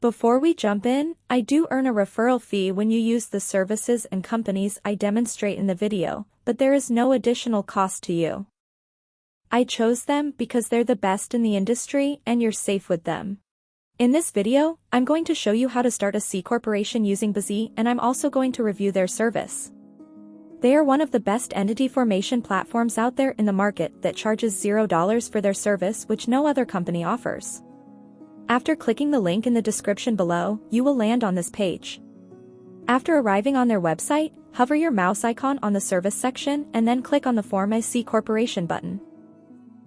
Before we jump in, I do earn a referral fee when you use the services and companies I demonstrate in the video, but there is no additional cost to you. I chose them because they're the best in the industry and you're safe with them. In this video, I'm going to show you how to start a C corporation using bizee, and I'm also going to review their service. They are one of the best entity formation platforms out there in the market that charges $0 for their service, which no other company offers. After clicking the link in the description below, you will land on this page. After arriving on their website, hover your mouse icon on the service section and then click on the Form a C Corporation button.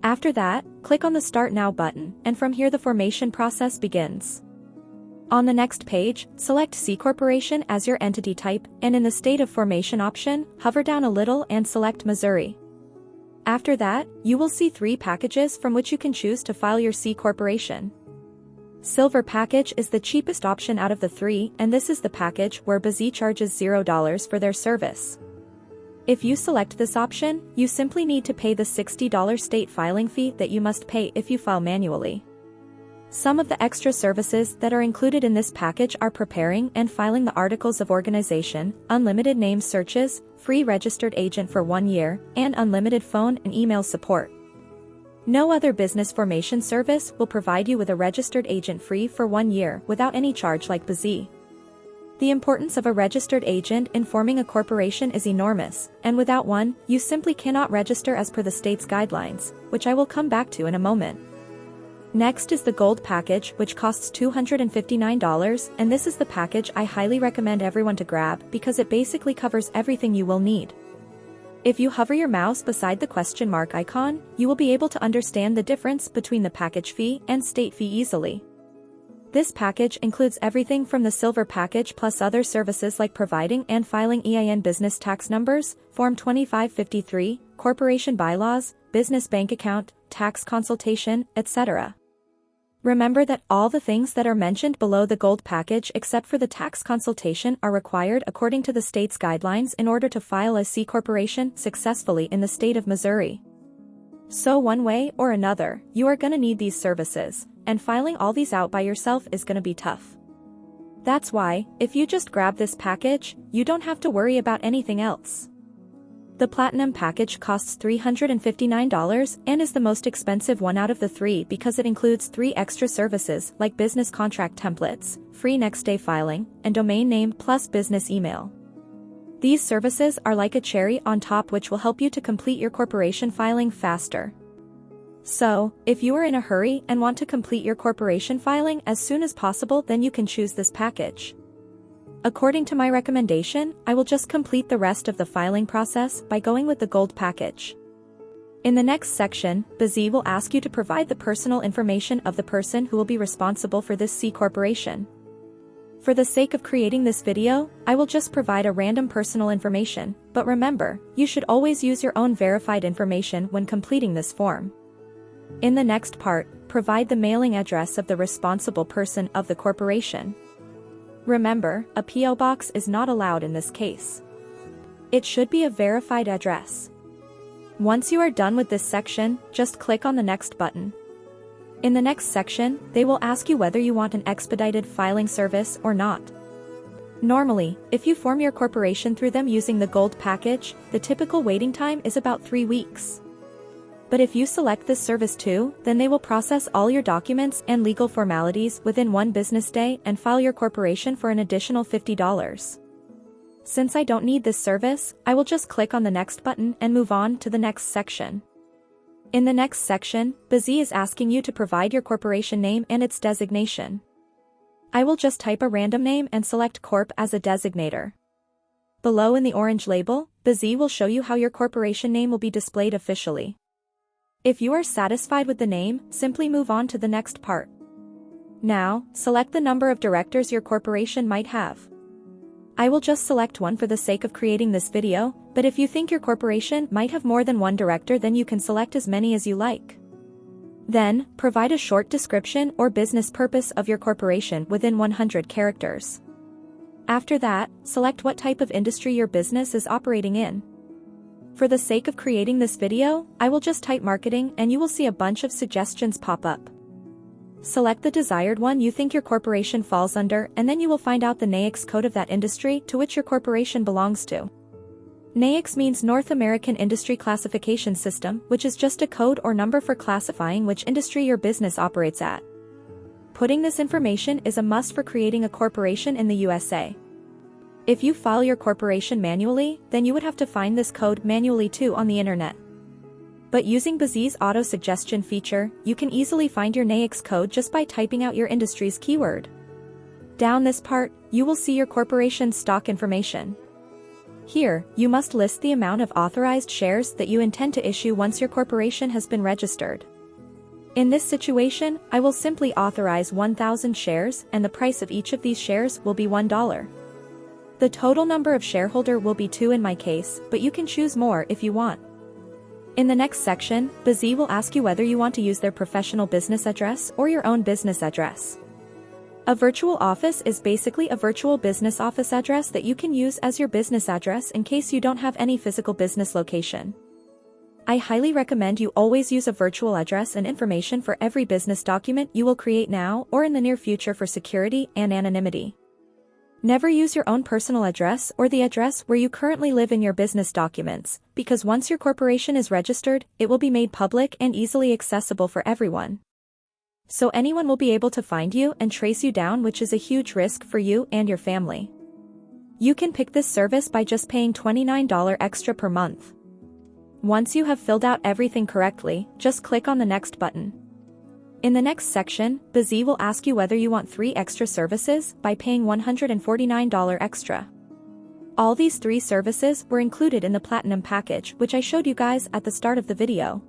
After that, click on the Start Now button, and from here the formation process begins. On the next page, select C Corporation as your entity type, and in the State of Formation option, hover down a little and select Missouri. After that, you will see 3 packages from which you can choose to file your C Corporation. Silver package is the cheapest option out of the 3, and this is the package where bizee charges $0 for their service. If you select this option, you simply need to pay the $60 state filing fee that you must pay if you file manually. Some of the extra services that are included in this package are preparing and filing the articles of organization, unlimited name searches, free registered agent for 1 year, and unlimited phone and email support. No other business formation service will provide you with a registered agent free for 1 year without any charge like bizee. The importance of a registered agent in forming a corporation is enormous, and without one, you simply cannot register as per the state's guidelines, which I will come back to in a moment. Next is the Gold package, which costs $259, and this is the package I highly recommend everyone to grab because it basically covers everything you will need. If you hover your mouse beside the question mark icon, you will be able to understand the difference between the package fee and state fee easily. This package includes everything from the Silver package plus other services like providing and filing EIN business tax numbers, Form 2553, corporation bylaws, business bank account, tax consultation, etc. Remember that all the things that are mentioned below the Gold package except for the tax consultation are required according to the state's guidelines in order to file a C corporation successfully in the state of Missouri. So one way or another, you are gonna need these services, and filing all these out by yourself is gonna be tough. That's why, if you just grab this package, you don't have to worry about anything else. The Platinum package costs $359 and is the most expensive one out of the 3 because it includes 3 extra services like business contract templates, free next day filing, and domain name plus business email. These services are like a cherry on top which will help you to complete your corporation filing faster. So, if you are in a hurry and want to complete your corporation filing as soon as possible, then you can choose this package. According to my recommendation, I will just complete the rest of the filing process by going with the Gold package. In the next section, bizee will ask you to provide the personal information of the person who will be responsible for this C corporation. For the sake of creating this video, I will just provide a random personal information, but remember, you should always use your own verified information when completing this form. In the next part, provide the mailing address of the responsible person of the corporation. Remember, a P.O. box is not allowed in this case. It should be a verified address. Once you are done with this section, just click on the Next button. In the next section, they will ask you whether you want an expedited filing service or not. Normally, if you form your corporation through them using the Gold package, the typical waiting time is about 3 weeks. But if you select this service too, then they will process all your documents and legal formalities within 1 business day and file your corporation for an additional $50. Since I don't need this service, I will just click on the Next button and move on to the next section. In the next section, bizee is asking you to provide your corporation name and its designation. I will just type a random name and select Corp as a designator. Below in the orange label, bizee will show you how your corporation name will be displayed officially. If you are satisfied with the name, simply move on to the next part. Now, select the number of directors your corporation might have. I will just select 1 for the sake of creating this video, but if you think your corporation might have more than 1 director, then you can select as many as you like. Then, provide a short description or business purpose of your corporation within 100 characters. After that, select what type of industry your business is operating in. For the sake of creating this video, I will just type marketing and you will see a bunch of suggestions pop up. Select the desired one you think your corporation falls under, and then you will find out the NAICS code of that industry to which your corporation belongs to. NAICS means North American Industry Classification System, which is just a code or number for classifying which industry your business operates at. Putting this information is a must for creating a corporation in the USA. If you file your corporation manually, then you would have to find this code manually too on the internet. But using bizee's auto-suggestion feature, you can easily find your NAICS code just by typing out your industry's keyword. Down this part, you will see your corporation's stock information. Here, you must list the amount of authorized shares that you intend to issue once your corporation has been registered. In this situation, I will simply authorize 1,000 shares, and the price of each of these shares will be $1. The total number of shareholder will be 2 in my case, but you can choose more if you want. In the next section, bizee will ask you whether you want to use their professional business address or your own business address. A virtual office is basically a virtual business office address that you can use as your business address in case you don't have any physical business location. I highly recommend you always use a virtual address and information for every business document you will create now or in the near future for security and anonymity. Never use your own personal address or the address where you currently live in your business documents, because once your corporation is registered, it will be made public and easily accessible for everyone. So anyone will be able to find you and trace you down, which is a huge risk for you and your family. You can pick this service by just paying $29 extra per month. Once you have filled out everything correctly, just click on the next button. In the next section, bizee will ask you whether you want 3 extra services by paying $149 extra. All these 3 services were included in the Platinum package, which I showed you guys at the start of the video.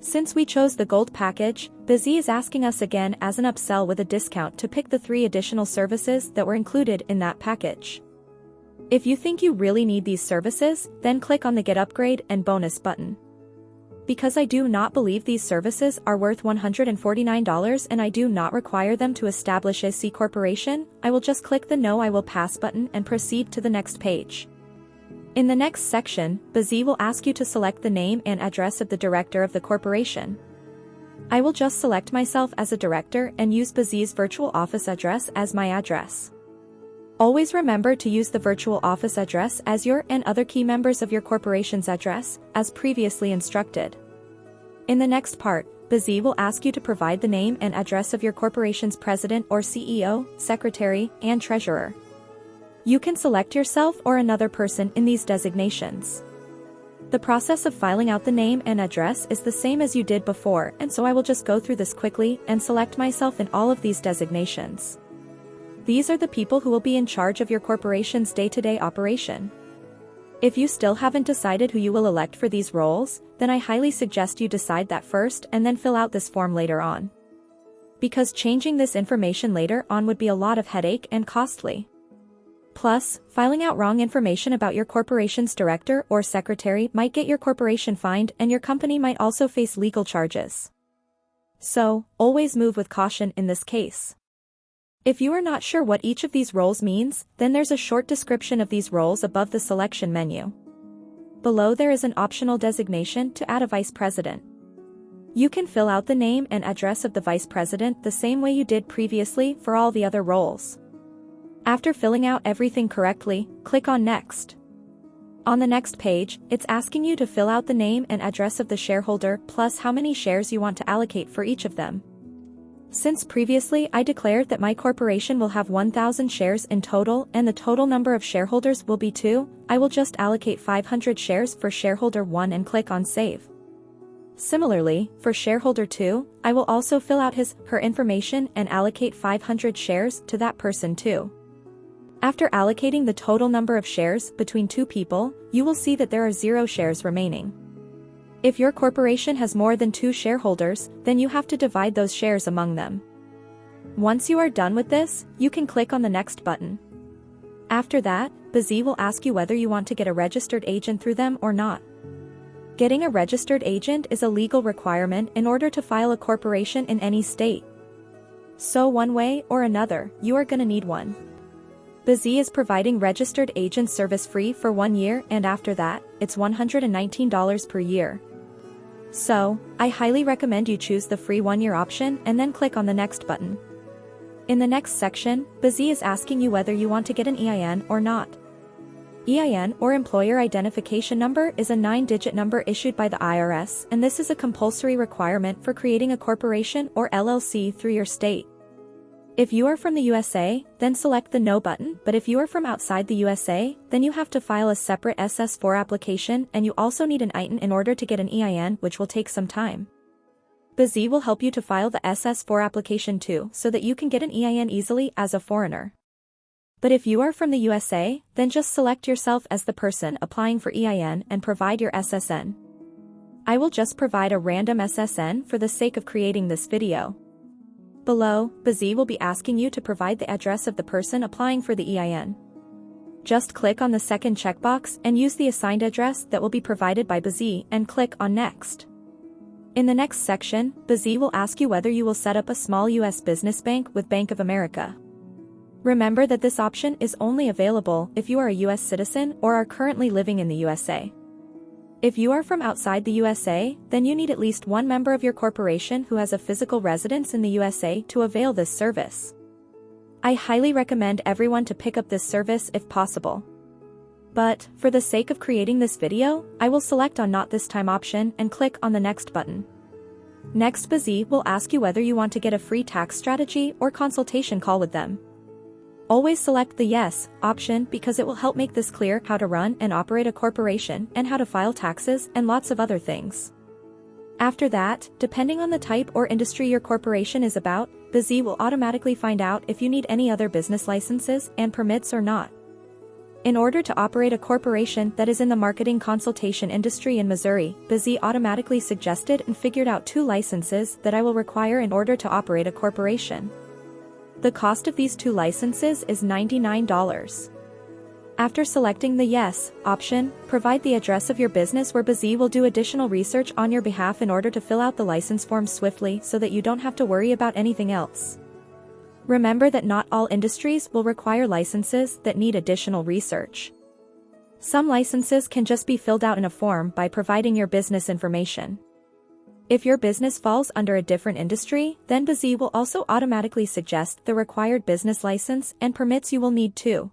Since we chose the Gold package, bizee is asking us again as an upsell with a discount to pick the 3 additional services that were included in that package. If you think you really need these services, then click on the Get Upgrade and Bonus button. Because I do not believe these services are worth $149 and I do not require them to establish a C corporation, I will just click the No I Will Pass button and proceed to the next page. In the next section, bizee will ask you to select the name and address of the director of the corporation. I will just select myself as a director and use bizee's virtual office address as my address. Always remember to use the virtual office address as your and other key members of your corporation's address, as previously instructed. In the next part, bizee will ask you to provide the name and address of your corporation's president or CEO, secretary, and treasurer. You can select yourself or another person in these designations. The process of filing out the name and address is the same as you did before, and so I will just go through this quickly and select myself in all of these designations. These are the people who will be in charge of your corporation's day-to-day operation. If you still haven't decided who you will elect for these roles, then I highly suggest you decide that first and then fill out this form later on. Because changing this information later on would be a lot of headache and costly. Plus, filing out wrong information about your corporation's director or secretary might get your corporation fined, and your company might also face legal charges. So, always move with caution in this case. If you are not sure what each of these roles means, then there's a short description of these roles above the selection menu. Below there is an optional designation to add a vice president. You can fill out the name and address of the vice president the same way you did previously for all the other roles. After filling out everything correctly, click on Next. On the next page, it's asking you to fill out the name and address of the shareholder plus how many shares you want to allocate for each of them. Since previously I declared that my corporation will have 1,000 shares in total and the total number of shareholders will be 2, I will just allocate 500 shares for shareholder 1 and click on Save. Similarly, for shareholder 2, I will also fill out her information and allocate 500 shares to that person too. After allocating the total number of shares between 2 people, you will see that there are 0 shares remaining. If your corporation has more than 2 shareholders, then you have to divide those shares among them. Once you are done with this, you can click on the Next button. After that, bizee will ask you whether you want to get a registered agent through them or not. Getting a registered agent is a legal requirement in order to file a corporation in any state. So one way or another, you are gonna need one. bizee is providing registered agent service free for 1 year, and after that, it's $119 per year. So, I highly recommend you choose the free 1-year option and then click on the next button. In the next section, bizee is asking you whether you want to get an EIN or not. EIN, or Employer Identification Number, is a 9-digit number issued by the IRS, and this is a compulsory requirement for creating a corporation or LLC through your state. If you are from the USA, then select the No button, but if you are from outside the USA, then you have to file a separate SS4 application, and you also need an ITIN in order to get an EIN, which will take some time. bizee will help you to file the SS4 application too, so that you can get an EIN easily as a foreigner. But if you are from the USA, then just select yourself as the person applying for EIN and provide your SSN. I will just provide a random SSN for the sake of creating this video. Below, bizee will be asking you to provide the address of the person applying for the EIN. Just click on the second checkbox and use the assigned address that will be provided by bizee and click on Next. In the next section, bizee will ask you whether you will set up a small U.S. business bank with Bank of America. Remember that this option is only available if you are a U.S. citizen or are currently living in the USA. If you are from outside the USA, then you need at least one member of your corporation who has a physical residence in the USA to avail this service. I highly recommend everyone to pick up this service if possible. But, for the sake of creating this video, I will select on Not This Time option and click on the Next button. Next, bizee will ask you whether you want to get a free tax strategy or consultation call with them. Always select the Yes option because it will help make this clear how to run and operate a corporation and how to file taxes and lots of other things. After that, depending on the type or industry your corporation is about, bizee will automatically find out if you need any other business licenses and permits or not. In order to operate a corporation that is in the marketing consultation industry in Missouri, bizee automatically suggested and figured out 2 licenses that I will require in order to operate a corporation. The cost of these 2 licenses is $99. After selecting the Yes option, provide the address of your business where bizee will do additional research on your behalf in order to fill out the license forms swiftly so that you don't have to worry about anything else. Remember that not all industries will require licenses that need additional research. Some licenses can just be filled out in a form by providing your business information. If your business falls under a different industry, then bizee will also automatically suggest the required business license and permits you will need too.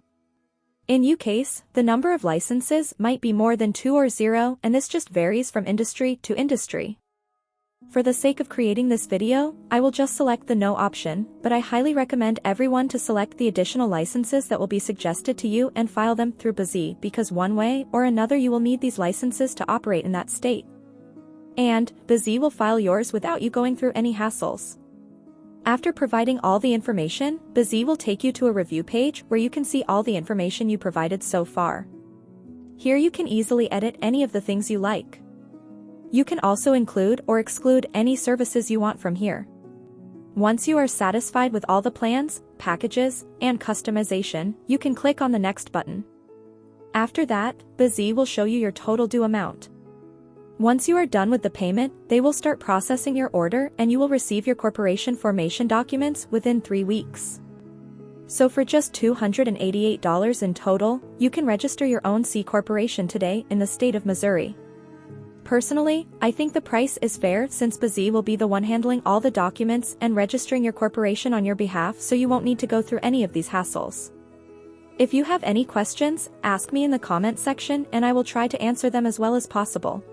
In your case, the number of licenses might be more than 2 or 0, and this just varies from industry to industry. For the sake of creating this video, I will just select the No option, but I highly recommend everyone to select the additional licenses that will be suggested to you and file them through bizee because one way or another you will need these licenses to operate in that state. And, bizee will file yours without you going through any hassles. After providing all the information, bizee will take you to a review page where you can see all the information you provided so far. Here you can easily edit any of the things you like. You can also include or exclude any services you want from here. Once you are satisfied with all the plans, packages, and customization, you can click on the Next button. After that, bizee will show you your total due amount. Once you are done with the payment, they will start processing your order and you will receive your corporation formation documents within 3 weeks. So for just $288 in total, you can register your own C corporation today in the state of Missouri. Personally, I think the price is fair since bizee will be the one handling all the documents and registering your corporation on your behalf, so you won't need to go through any of these hassles. If you have any questions, ask me in the comment section and I will try to answer them as well as possible.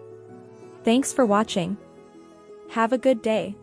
Thanks for watching. Have a good day.